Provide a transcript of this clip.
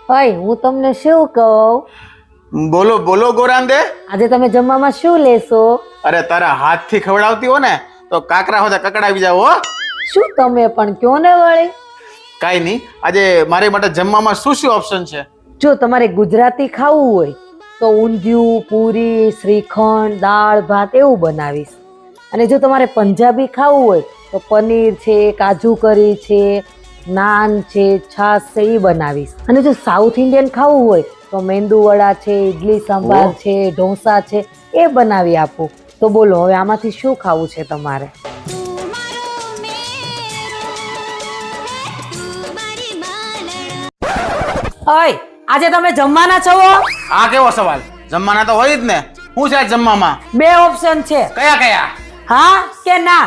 ભાઈ હું તમને શું કહું? બોલો બોલો ગોરાંદે. આજે તમે જમવામાં શું લેશો? અરે તારા હાથથી ખવડાવતી હો ને તો કાકરા હોતા કકડાવી જાવ હો. શું તમે પણ કયો ને વળી. કાઈ નહીં, આજે મારી માટે જમવામાં શું શું ઓપ્શન છે? જો તમારે ગુજરાતી ખાવું હોય તો ઊંધિયું, પૂરી, શ્રીખંડ, દાળ ભાત એવું બનાવીશ. અને જો તમારે પંજાબી ખાવું હોય તો પનીર છે, કાજુ કરી છે, નાન છે, છાશ છે એ બનાવીશ. અને જો સાઉથ ઇન્ડિયન ખાવું હોય તો મેંદુ વડા છે, ઇડલી સંભાર છે, ઢોસા છે એ બનાવી આપું. તો બોલો હવે આમાંથી શું ખાવું છે તમારે? ઓય આજે તમે જમવાના છો? આ કેવો સવાલ? જમવાના તો હોય જ ને. શું છે આજ જમવામાં? બે ઓપ્શન છે. કયા કયા? હા કે ના?